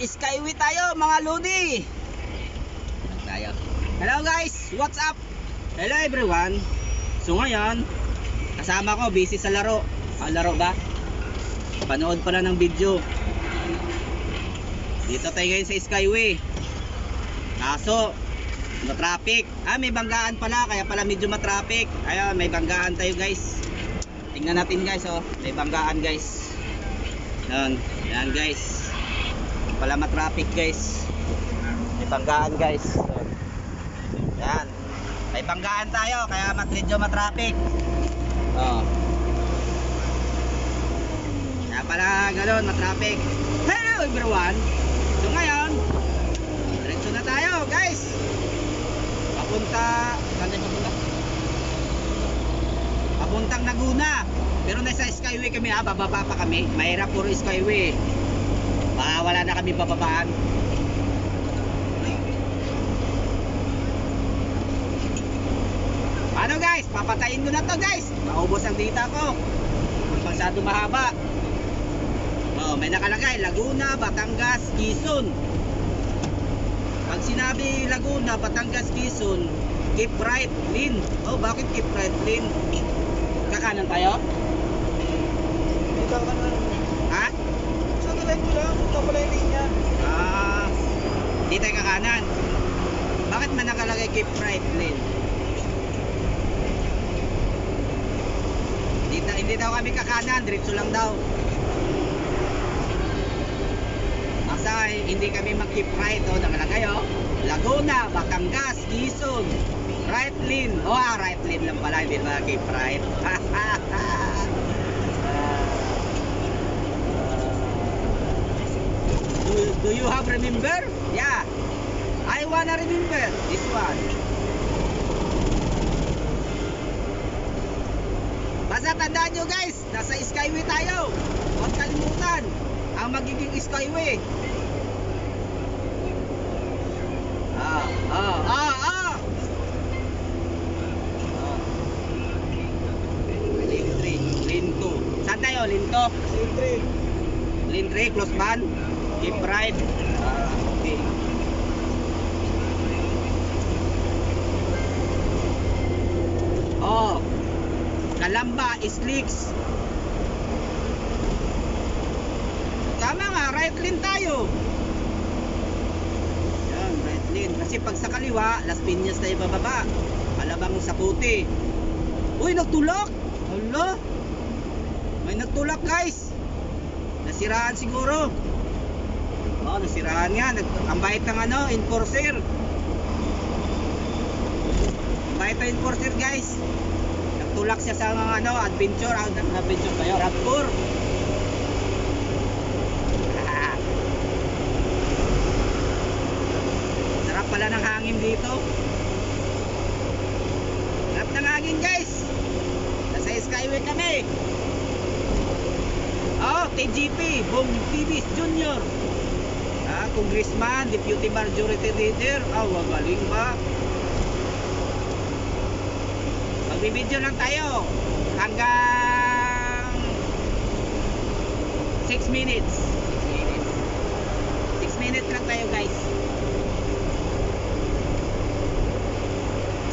Skyway tayo mga lodi. Tayo. Hello guys, what's up? Hello everyone. So ngayon, kasama ko busy sa laro. Laro ba? Panood pala ng video. Dito tayo ngayon sa Skyway. Kaso traffic. May banggaan pala, kaya pala medyo matraffic. Ayun, may banggaan tayo guys. Tingnan natin guys, oh. May banggaan guys. Yan, yan guys. Pala matraffic guys. May banggaan guys. Yan. May banggaan tayo, kaya medyo matraffic. Oh. Kaya pala ganoon, matraffic. Hello everyone. So ngayon, diretso na tayo guys. Papunta, saan tayo papunta? Papuntang Laguna. Pero nasa Skyway kami, bababa pa kami. Mahirap puro Skyway. Baka wala na kami bababaan. Ano guys, papatayin ko na to guys. Maubos ang data ko. Masyado mahaba. Oh, may nakalagay Laguna, Batangas, Quezon. Pag sinabi Laguna, Batangas, Quezon, keep right lane. Oh, bakit keep right lane? Kakanan tayo? Hindi ka kanan. Ha? Sa nilay ko lang, ito pala yung linya. Hindi tayo kakanan. Bakit man nakalagay keep right lane? Hindi daw kami kakanan, diretso lang daw. Asa hindi kami mag-keep right, oh, nakalagay oh. Laguna, Batangas, Quezon, right lane. Oh, right lane lang pala, hindi na keep right. Do you have remember? Yeah. I wanna remember this one. Basta tandaan nyo guys, nasa Skyway tayo. Huwag kalimutan ang magiging Skyway. Lane 3, lane 2. Saan tayo? Lane 2? Lane 3, close ban. Keep right. Okay. Oh, Calamba, Slicks. Tama nga, right lane tayo. Yan, right lane. Kasi pag sa kaliwa, Las Piñas tayo bababa. Alabang sa Puti. Uy, nagtulak. Hala. May nagtulak guys. Nasiraan siguro. Oh, nasiraan nga. Ang bait ng ano, enforcer. Ang bait ng enforcer guys. Nagtulak siya sa mga ano, adventure. Adventure kayo, Radpur. Sarap pala ng hangin dito. Sarap ng hangin guys. Nasa Skyway kami. Oh, TGP, Bong Tibis Jr. Congressman, Deputy Majority Leader. Galing ba? Magbibideo lang tayo hanggang 6 minutes. 6 minutes lang tayo guys.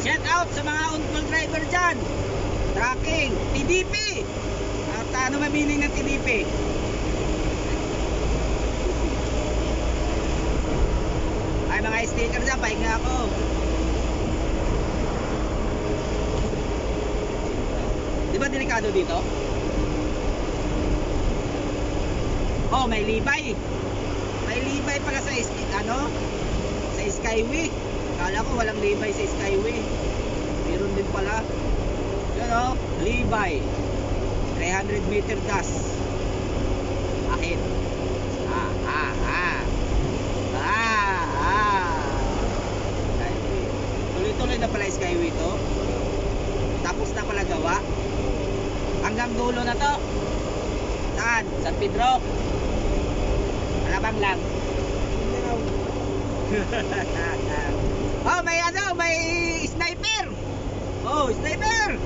Shout out sa mga on-call driver dyan. Tracking, TDP. At ano meaning ng TDP? Ay mga sticker dyan, pahinga ako. Di ba delikado dito? Oh, may libay. May libay pala sa sa Skyway. Kala ko walang libay sa Skyway. Meron din pala. Yan oh, libay. 300 meter gas. Akin. Tuloy-tuloy na pala Skyway to. Tapos na pala gawa. Hanggang dulo na to. Saan? San Pedro. Alabang lang. Oh, may ano, may sniper. Oh, sniper.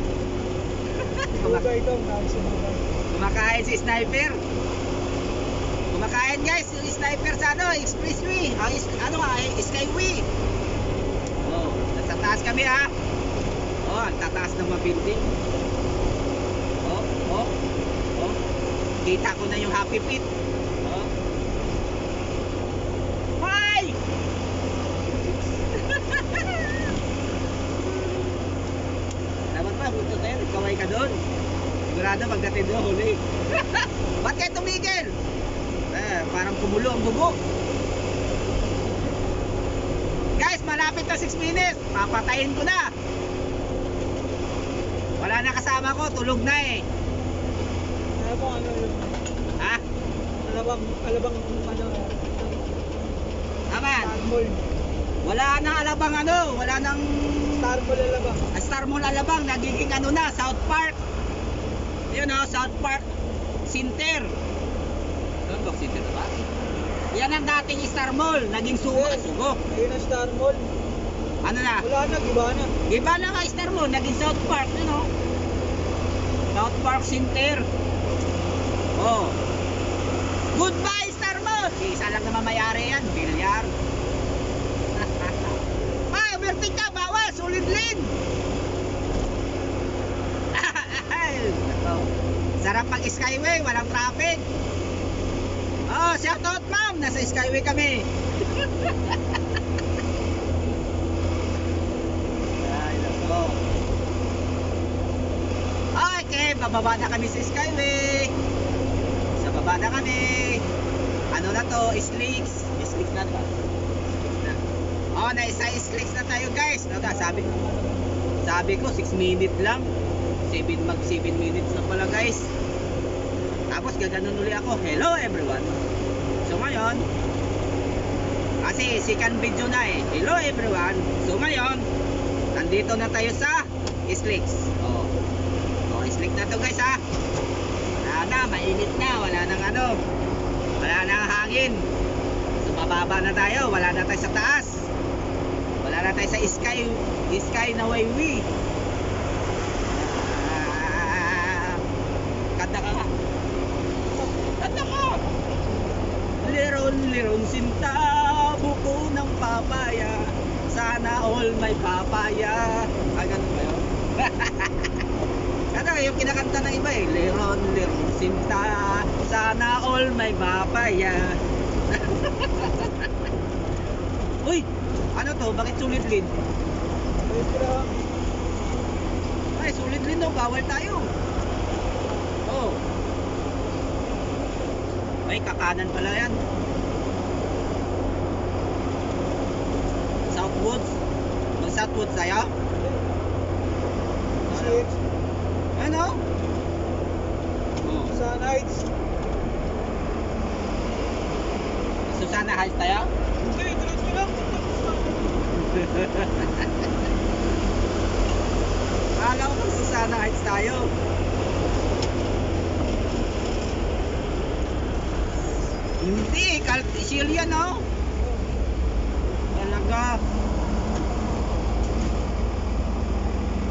Kumakain si sniper. Kumakain guys, yung sniper sa ano, expressway. Skyway. Oh, nasa taas kami ha. Oh, ang tataas ng mga building. Oh, oh, oh. Kita ko na yung Happy Feet. Oh. Hi! Dapat pa, punto tayo, kaway ka doon. Sigurado pagdating doon, huli. Ba't kayo tumigil? Parang kumulo ang dugo. Guys, malapit na 6 minutes. Papatayin ko na. Wala na kasama ko, tulog na eh. Alabang ano yun? Ha? Alabang ano? Aman. Star Mall. Wala nang alabang ano, wala nang Star Mall alabang. Star Mall alabang, nagiging ano na, South Park. Yun o, South Park Center. Ano ba Center na ba? Yan ang dating Star Mall, naging sugo. Ayun ang Star Mall. Ano na? Wala na, giba na. Iba na nga Star Mall, naging South Park, yun o. South Park Center. Oh. Goodbye Star Mall. Isa lang naman mayari yan, bilyar. Overtake ka, bawal, solid lane. Sarap pag skyway, walang traffic. Oh, shout out ma'am, nasa skyway kami. Ay, nako. Okay, bababa na kami sa skyway. Sa baba na kami. Ano na to, slicks. Slicks na ba? Slicks na. Oh, naisa slicks na tayo guys. No, sabi ko 6 minutes lang. 7 minutes na pala guys. Tapos gaganon uli ako. Hello everyone. So ngayon, kasi second video na eh. Hello everyone. So ngayon, nandito na tayo sa slicks. Oh, slick na to guys ha. Wala na, mainit na. Wala nang ano. Wala nang hangin. So mababa na tayo. Wala na tayo sa taas. Wala na tayo sa sky na wayway. Kanta ka. Kanta ka. Liron sinta, buko ng papaya. Sana all may papaya. Ganun ba yun? Ano yung kinakanta ng iba eh. Liron sinta, sana all may papaya. Uy, ano to? Bakit sulit lin? Ay, sulit lin daw. Bawal tayo. Oh. Ay, kakanan pala yan. Southwoods. Mag-Southwoods tayo? Ano? Oh. Susana Heights. Susana Heights tayo? Hindi, diretso lang. Akala ko kung Susana Heights tayo. Hindi, Caltisil yan oh. Talaga.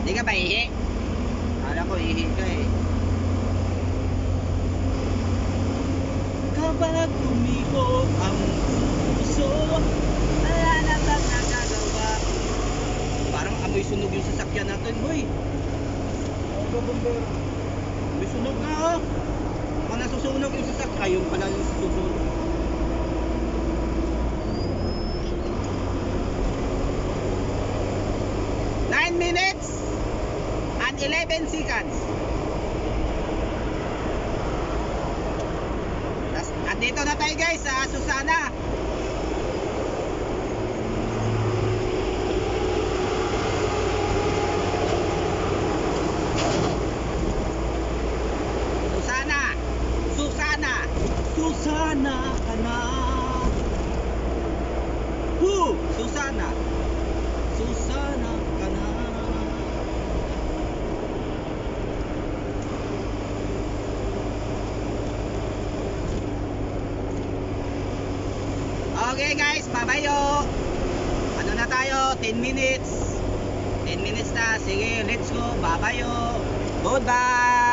Hindi ka ba ihi? Akala ko ihi ka eh. Kapag tumibok ang puso, wala na bang nagagawa. Parang amoy sunog yung sasakyan natin, boy. May sunog na oh. Kung nasusunog yung sasakyan, ayun pala yung susunog. Minutes and 11 seconds. Andito na tayo guys sa Susana. Susana ka na. Susana ka na. Okay guys, babayo. Ano na tayo? 10 minutes. 10 minutes na. Sige, let's go. Babayo. Goodbye.